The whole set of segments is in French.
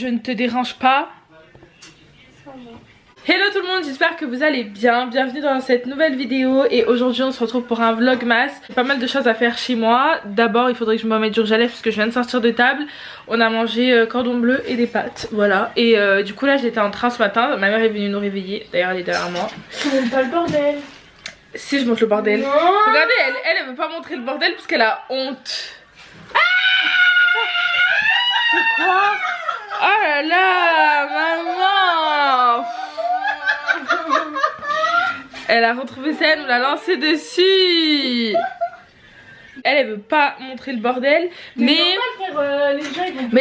je ne te dérange pas? Hello tout le monde, j'espère que vous allez bien. Bienvenue dans cette nouvelle vidéo. Et aujourd'hui on se retrouve pour un vlogmas. Pas mal de choses à faire chez moi. D'abord il faudrait que je me remette du rouge à lèvres parce que je viens de sortir de table. On a mangé cordon bleu et des pâtes, voilà. Et du coup là j'étais en train ce matin. Ma mère est venue nous réveiller, d'ailleurs elle est derrière moi. Tu montres pas le bordel. Si, je montre le bordel. Non. Regardez, elle veut pas montrer le bordel parce qu'elle a honte. Ah, c'est quoi? Oh là là, maman. Elle a retrouvé ça, elle nous l'a lancé dessus. Elle veut pas montrer le bordel. Mais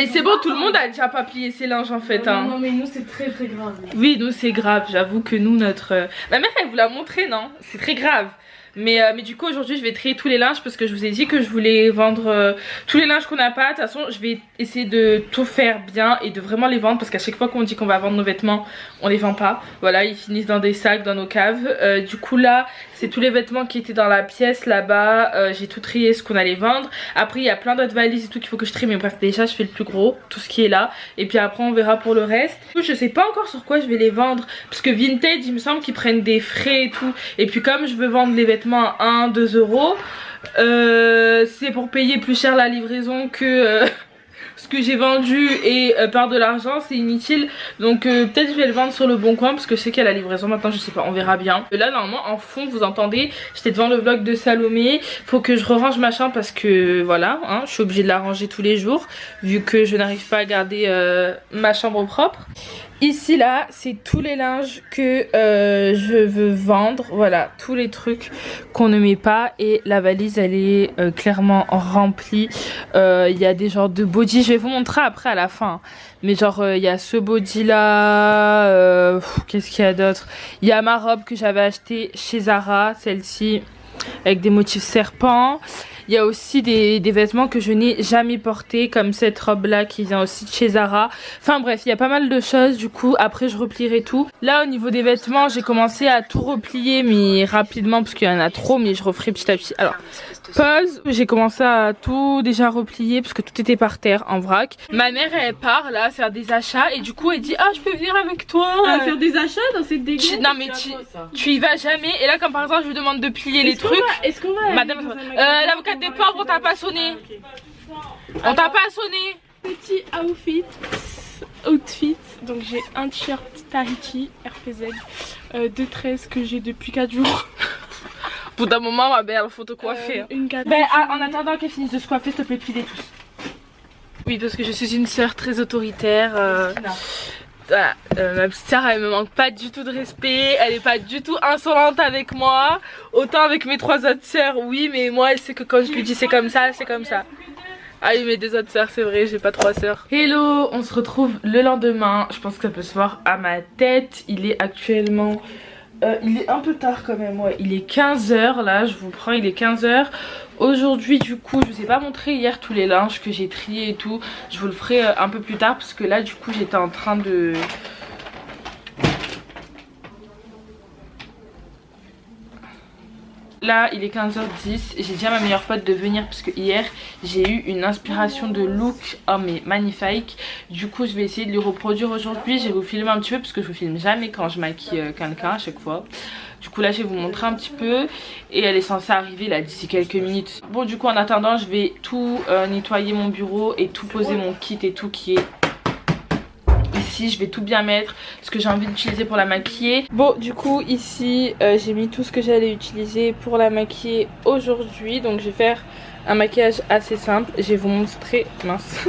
c'est bon, tout le monde a déjà pas plié ses linges en fait. Non, mais nous c'est très grave. Oui, nous c'est grave, j'avoue que nous notre... Ma mère elle vous l'a montré, non? C'est très grave. Mais du coup aujourd'hui je vais trier tous les linges parce que je vous ai dit que je voulais vendre tous les linges qu'on n'a pas. De toute façon je vais essayer de tout faire bien et de vraiment les vendre parce qu'à chaque fois qu'on dit qu'on va vendre nos vêtements on les vend pas. Voilà, ils finissent dans des sacs, dans nos caves. Du coup là c'est tous les vêtements qui étaient dans la pièce là-bas. J'ai tout trié ce qu'on allait vendre. Après il y a plein d'autres valises et tout qu'il faut que je trie, mais bref déjà je fais le plus gros, tout ce qui est là. Et puis après on verra pour le reste. Je sais pas encore sur quoi je vais les vendre parce que Vinted il me semble qu'ils prennent des frais et tout. Et puis comme je veux vendre les vêtements à 1-2 euros, c'est pour payer plus cher la livraison que ce que j'ai vendu et perdre de l'argent, c'est inutile. Donc peut-être je vais le vendre sur le bon coin parce que je sais qu'il y a la livraison maintenant, je sais pas, on verra bien. Là normalement en fond vous entendez, j'étais devant le vlog de Salomé. Faut que je range ma chambre parce que voilà, hein, je suis obligée de la ranger tous les jours vu que je n'arrive pas à garder ma chambre propre. Ici là c'est tous les linges que je veux vendre, voilà, tous les trucs qu'on ne met pas. Et la valise elle est clairement remplie. Il y a des genres de body, je vais vous montrer après à la fin. Mais genre il y a ce body là, qu'est-ce qu'il y a d'autre? Il y a ma robe que j'avais achetée chez Zara, celle-ci avec des motifs serpents. Il y a aussi des vêtements que je n'ai jamais portés, comme cette robe là qui vient aussi de chez Zara. Enfin bref, il y a pas mal de choses. Du coup après je replierai tout. Là au niveau des vêtements j'ai commencé à tout replier mais rapidement parce qu'il y en a trop, mais je referai petit à petit. Alors pause, j'ai commencé à tout déjà replier parce que tout était par terre en vrac. Ma mère elle part là faire des achats et du coup elle dit ah je peux venir avec toi faire des achats dans cette dégueu. Non mais tu y vas jamais. Et là comme par exemple je lui demande de plier les trucs. Est-ce qu'on va Madame l'avocate des pauvres, on t'a pas sonné. On t'a pas sonné. Petit outfit. Donc j'ai un t-shirt Tahiti RPZ 213 que j'ai depuis 4 jours. Pour d'un moment ma belle, faut te coiffer. En attendant qu'elle finisse de se coiffer, s'il te plaît, plie-les tous. Oui, parce que je suis une sœur très autoritaire. Ma petite sœur elle me manque pas du tout de respect, elle est pas du tout insolente avec moi. Autant avec mes 3 autres sœurs, oui, mais moi elle sait que quand je lui dis c'est comme ça, c'est comme ça. Ah oui, mais des autres sœurs, c'est vrai, j'ai pas 3 sœurs. Hello, on se retrouve le lendemain. Je pense que ça peut se voir à ma tête. Il est actuellement... il est un peu tard quand même, ouais. Il est 15 h là, je vous prends, il est 15 h. Aujourd'hui du coup, je vous ai pas montré hier tous les linges que j'ai triés et tout. Je vous le ferai un peu plus tard parce que là du coup j'étais en train de... Là il est 15h10, j'ai dit à ma meilleure pote de venir parce que hier j'ai eu une inspiration de look, oh mais magnifique. Du coup je vais essayer de le reproduire aujourd'hui. Je vais vous filmer un petit peu parce que je vous filme jamais quand je maquille quelqu'un à chaque fois. Du coup là je vais vous montrer un petit peu. Et elle est censée arriver là d'ici quelques minutes. Bon du coup en attendant je vais tout nettoyer mon bureau et tout poser mon kit et tout qui est ici. Je vais tout bien mettre ce que j'ai envie d'utiliser pour la maquiller. Bon du coup ici j'ai mis tout ce que j'allais utiliser pour la maquiller aujourd'hui. Donc je vais faire un maquillage assez simple. Je vais vous montrer, mince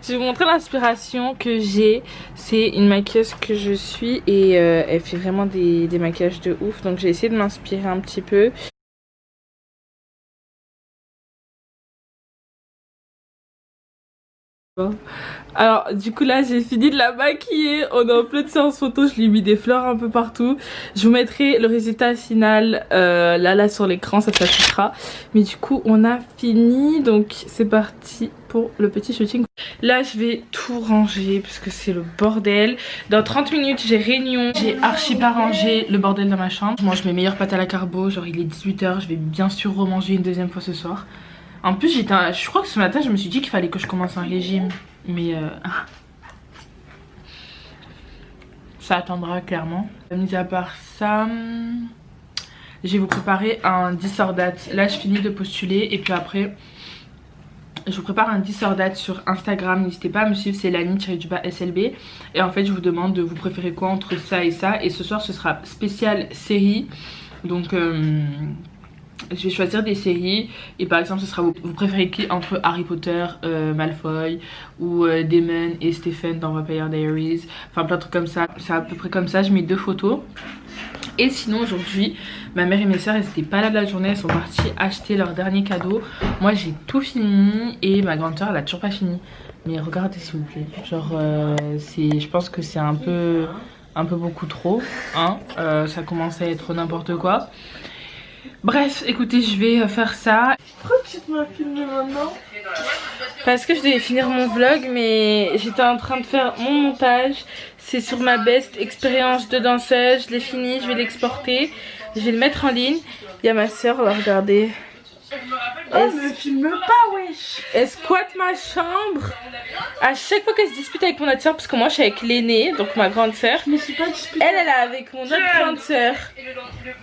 je vais vous montrer l'inspiration que j'ai. C'est une maquilleuse que je suis et elle fait vraiment des maquillages de ouf. Donc j'ai essayé de m'inspirer un petit peu. Alors du coup là j'ai fini de la maquiller. On est en pleine séance photo, je lui ai mis des fleurs un peu partout. Je vous mettrai le résultat final là sur l'écran, ça s'affichera. Mais du coup on a fini, donc c'est parti pour le petit shooting. Là je vais tout ranger parce que c'est le bordel. Dans 30 minutes j'ai réunion, j'ai archi pas rangé le bordel dans ma chambre. Je mange mes meilleures pâtes à la carbo, genre il est 18 h, je vais bien sûr remanger une deuxième fois ce soir. En plus je crois que ce matin je me suis dit qu'il fallait que je commence un régime. Mais ça attendra clairement. Mis à part ça, je vais vous préparer un 10 hors date. Là je finis de postuler et puis après je vous prépare un 10 hors date sur Instagram. N'hésitez pas à me suivre, c'est Lani-SLB. Et en fait je vous demande de vous préférer quoi entre ça et ça. Et ce soir ce sera spécial série. Donc je vais choisir des séries. Et par exemple ce sera vous préférez qui entre Harry Potter, Malfoy ou Damon et Stephen dans Vampire Diaries. Enfin plein de trucs comme ça. C'est à peu près comme ça, je mets 2 photos. Et sinon aujourd'hui ma mère et mes soeurs elles étaient pas là de la journée, elles sont parties acheter leur dernier cadeau. Moi j'ai tout fini et ma grande soeur elle a toujours pas fini. Mais regardez s'il vous plaît, genre je pense que c'est un peu beaucoup trop hein. Ça commence à être n'importe quoi. Bref écoutez je vais faire ça. Pourquoi tu m'as filmé maintenant? Parce que je devais finir mon vlog mais j'étais en train de faire mon montage. C'est sur ma best expérience de danseuse. Je l'ai fini, je vais l'exporter. Je vais le mettre en ligne. Il y a ma soeur, là, regardez. Oh, me filme pas, wesh. Elle squatte ma chambre. À chaque fois qu'elle se dispute avec mon autre soeur, parce que moi je suis avec l'aînée, donc ma grande soeur. Je me suis pas disputée. Elle est avec mon autre grande soeur.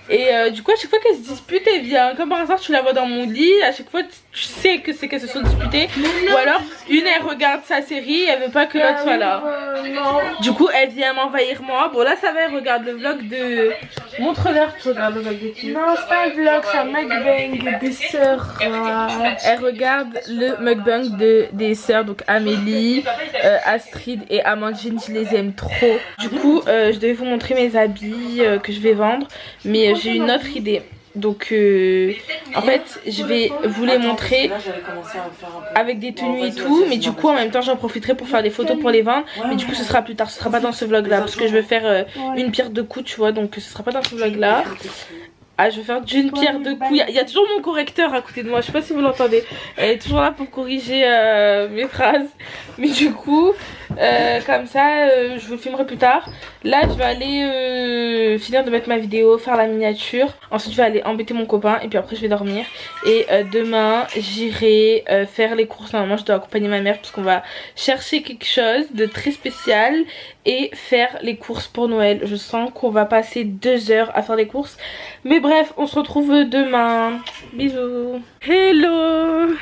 Et du coup, à chaque fois qu'elle se dispute, elle vient. Comme par hasard, tu la vois dans mon lit. À chaque fois, tu sais que c'est qu'elles se sont disputées. Ou alors, une elle regarde sa série, elle veut pas que l'autre soit là. Du coup, elle vient m'envahir moi. Bon, là, ça va, elle regarde le vlog de. Montre-leur, tu regardes le vlog de qui? Non, c'est pas un vlog, c'est un mukbang des sœurs. Elle regarde le mukbang des sœurs, donc Amélie, Astrid et Amandine, je les aime trop. Du coup, je devais vous montrer mes habits que je vais vendre, mais j'ai une autre idée. Donc en fait je vais vous les montrer avec des tenues et tout, mais du coup en même temps j'en profiterai pour faire des photos pour les vendre. Mais du coup ce sera plus tard, ce sera pas dans ce vlog là, parce que je vais faire une pierre deux coups, tu vois, donc ce sera pas dans ce vlog là. Ah, je vais faire d'une pierre deux coups. Il y a toujours mon correcteur à côté de moi, je sais pas si vous l'entendez. Elle est toujours là pour corriger mes phrases. Mais du coup, comme ça, je vous le filmerai plus tard. Là, je vais aller finir de mettre ma vidéo, faire la miniature. Ensuite, je vais aller embêter mon copain et puis après, je vais dormir. Et demain, j'irai faire les courses. Normalement, je dois accompagner ma mère parce qu'on va chercher quelque chose de très spécial et faire les courses pour Noël. Je sens qu'on va passer 2 heures à faire les courses. Mais bref, on se retrouve demain. Bisous. Hello.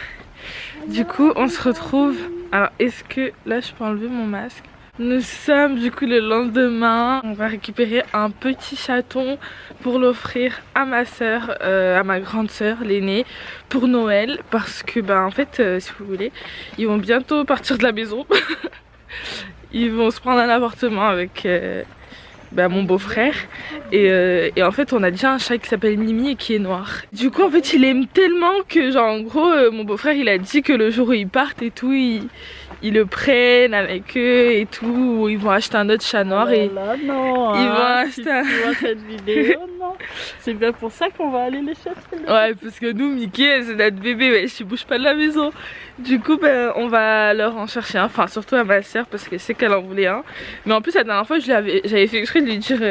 Du coup, on se retrouve. Alors, est-ce que là, je peux enlever mon masque? Nous sommes du coup le lendemain. On va récupérer un petit chaton pour l'offrir à ma soeur, à ma grande soeur, l'aînée, pour Noël. Parce que, bah, en fait, si vous voulez, ils vont bientôt partir de la maison. Ils vont se prendre un appartement avec mon beau-frère et en fait on a déjà un chat qui s'appelle Mimi et qui est noir. Du coup en fait il aime tellement que genre en gros mon beau-frère il a dit que le jour où ils partent et tout ils le prennent avec eux et tout, ou ils vont acheter un autre chat noir et là, non, ils vont acheter un... tu vois cette vidéo, non. C'est bien pour ça qu'on va aller les chercher. Ouais, parce que nous Mickey c'est notre bébé, ouais, je bouge pas de la maison. Du coup ben on va leur en chercher un, enfin surtout à ma soeur parce qu'elle sait qu'elle en voulait un. Mais en plus la dernière fois j'avais fait exprès de lui dire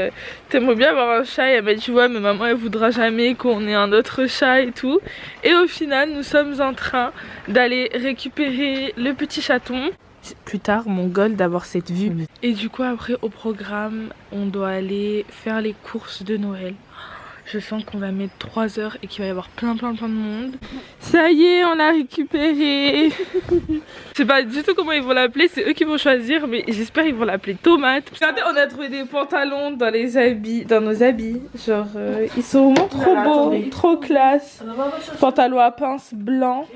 t'aimerais bien avoir un chat, et elle m'a dit ouais mais maman elle voudra jamais qu'on ait un autre chat et tout. Et au final nous sommes en train d'aller récupérer le petit chaton. Plus tard mon goal d'avoir cette vue. Et du coup après au programme on doit aller faire les courses de Noël. Je sens qu'on va mettre 3 heures et qu'il va y avoir plein de monde. Ça y est, on l'a récupéré. Je sais pas du tout comment ils vont l'appeler, c'est eux qui vont choisir, mais j'espère qu'ils vont l'appeler Tomate. Regardez, on a trouvé des pantalons dans nos habits. Genre, ils sont vraiment trop beaux, trop classe. Pantalon à pince blanc.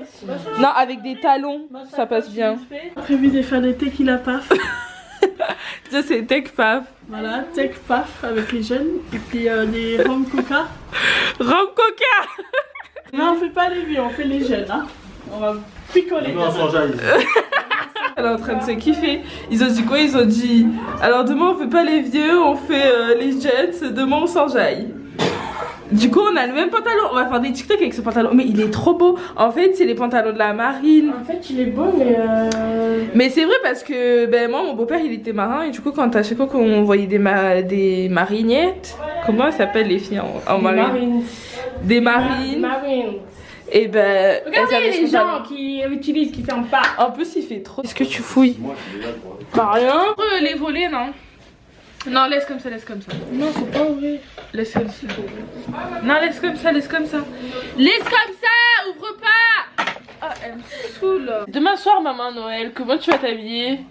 Non, avec des talons, ça passe bien. J'ai prévu de faire des tequila paf. Ça c'est Tech Paf. Voilà, tech paf avec les jeunes. Et puis des rhum coca. Rhum coca. Non, on fait pas les vieux, on fait les jeunes. Hein. On va picoler. Elle est en train de se kiffer. Ils ont dit quoi? Ils ont dit alors demain on fait pas les vieux, on fait les jeunes. Demain on s'enjaille. Du coup on a le même pantalon, on va faire des TikTok avec ce pantalon. Mais il est trop beau. En fait c'est les pantalons de la marine. En fait il est beau mais c'est vrai parce que ben moi mon beau-père il était marin. Et du coup quand à chaque fois qu'on voyait des marinettes, comment ça s'appelle les filles en marine? Des marines. Et ben regardez les gens qui utilisent, qui ferment pas. En plus il fait trop. Est-ce que tu fouilles? Pas rien. Les volets non. Non, laisse comme ça, laisse comme ça. Non, faut pas ouvrir. Laisse comme ça. Non, laisse comme ça, laisse comme ça. Laisse comme ça, ouvre pas. Ah, elle me saoule. Demain soir, maman Noël, comment tu vas t'habiller?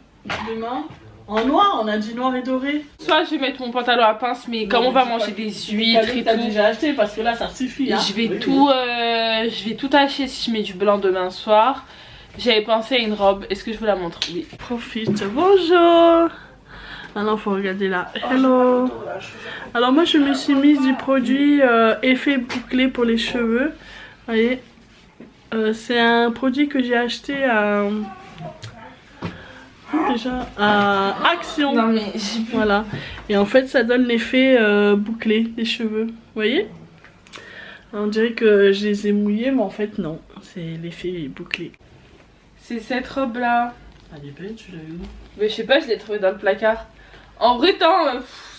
Demain en noir, on a dit noir et doré. Soit je vais mettre mon pantalon à pince, mais comme on va manger des huîtres et T'as tout, déjà acheté parce que là ça suffit. Hein. je vais tout acheter si je mets du blanc demain soir. J'avais pensé à une robe. Est-ce que je vous la montre? Oui. Profite. Bonjour. Alors faut regarder là. Hello. Alors moi je me suis mise du produit effet bouclé pour les cheveux. Vous voyez, c'est un produit que j'ai acheté à Action. Non mais Voilà. Et en fait ça donne l'effet bouclé des cheveux. Vous voyez? On dirait que je les ai mouillés, mais en fait non. C'est l'effet bouclé. c'est cette robe là. Elle est belle, tu l'as eu? Mais je sais pas, je l'ai trouvée dans le placard. En vrai temps,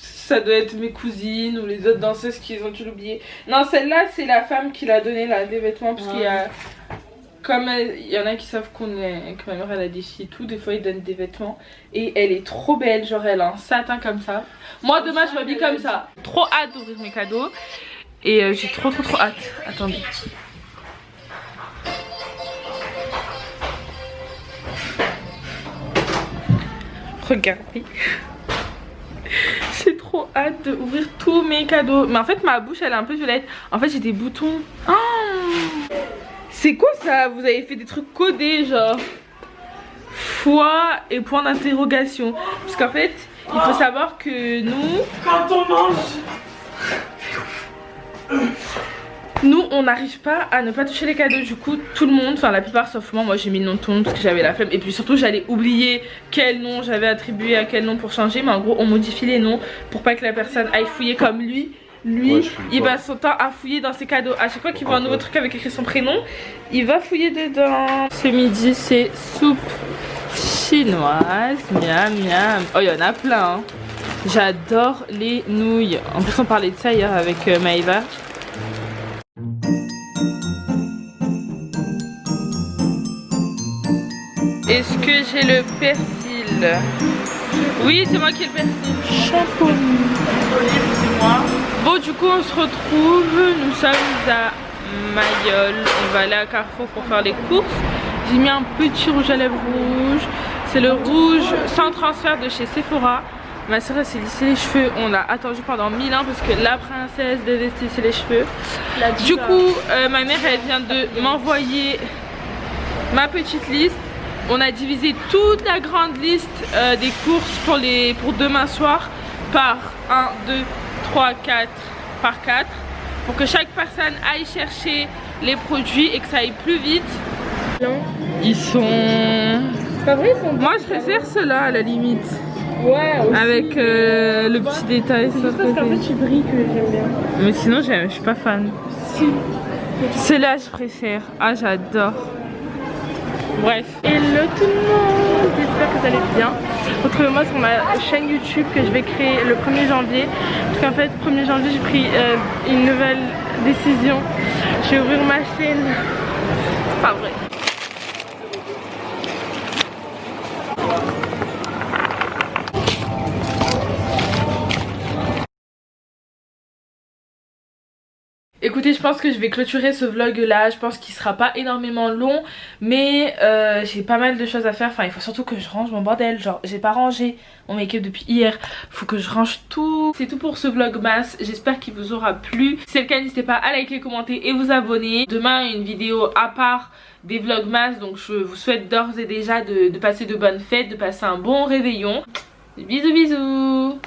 ça doit être mes cousines ou les autres danseuses qui ont dû l'oublier. Non, celle-là c'est la femme qui l'a donné là, des vêtements, parce qu'il y a... Comme il y en a qui savent que ma mère elle a des filles et tout, des fois ils donnent des vêtements. Et elle est trop belle, genre elle a un satin comme ça. Moi demain je m'habille comme ça. Trop hâte d'ouvrir mes cadeaux. Et j'ai trop hâte. Attendez. Regardez. J'ai trop hâte d'ouvrir tous mes cadeaux. Mais en fait ma bouche elle est un peu violette. En fait j'ai des boutons. Oh, c'est quoi ça? Vous avez fait des trucs codés genre foi et point d'interrogation. Parce qu'en fait il faut savoir que nous, quand on mange, nous on n'arrive pas à ne pas toucher les cadeaux. Du coup tout le monde, enfin la plupart sauf moi j'ai mis le nom de tout le monde parce que j'avais la flemme. Et puis surtout j'allais oublier quel nom j'avais attribué à quel nom pour changer. Mais en gros on modifie les noms pour pas que la personne aille fouiller comme lui. Ouais, il passe son temps à fouiller dans ses cadeaux. À chaque fois qu'il voit un nouveau truc avec écrit son prénom, il va fouiller dedans. Ce midi c'est soupe chinoise. Miam miam. Oh il y en a plein hein. J'adore les nouilles. En plus on parlait de ça hier avec Maëva. Est-ce que j'ai le persil? Oui c'est moi qui ai le persil. chapeau. C'est moi. Bon du coup on se retrouve, nous sommes à Mayol, on va aller à Carrefour pour faire les courses. J'ai mis un petit rouge à lèvres rouge, c'est le rouge sans transfert de chez Sephora. Ma soeur s'est lissé les cheveux, on l'a attendu pendant 1000 ans parce que la princesse devait se lisser les cheveux. Du coup ma mère elle vient de m'envoyer ma petite liste. On a divisé toute la grande liste des courses pour demain soir par 1, 2, 3, 4, par 4 pour que chaque personne aille chercher les produits et que ça aille plus vite. Non. Ils sont... C'est pas vrai, ils sont... Moi je préfère ceux-là à la limite. Ouais, aussi. Avec le petit détail. C'est juste parce qu'en fait tu brilles que j'aime bien. Mais sinon je suis pas fan. Si. Ceux-là je préfère. Ah j'adore. Bref. Hello tout le monde, j'espère que vous allez bien. Retrouvez-moi sur ma chaîne YouTube que je vais créer le 1er janvier. Parce qu'en fait, 1er janvier, j'ai pris une nouvelle décision. Je vais ouvrir ma chaîne. C'est pas vrai. Écoutez, je pense que je vais clôturer ce vlog là. Je pense qu'il sera pas énormément long, mais j'ai pas mal de choses à faire. Enfin il faut surtout que je range mon bordel. Genre j'ai pas rangé mon make-up depuis hier, faut que je range tout. C'est tout pour ce vlog masse, j'espère qu'il vous aura plu. Si c'est le cas n'hésitez pas à liker, commenter et vous abonner. Demain une vidéo à part des vlogs masse, donc je vous souhaite d'ores et déjà de passer de bonnes fêtes, de passer un bon réveillon. Bisous bisous.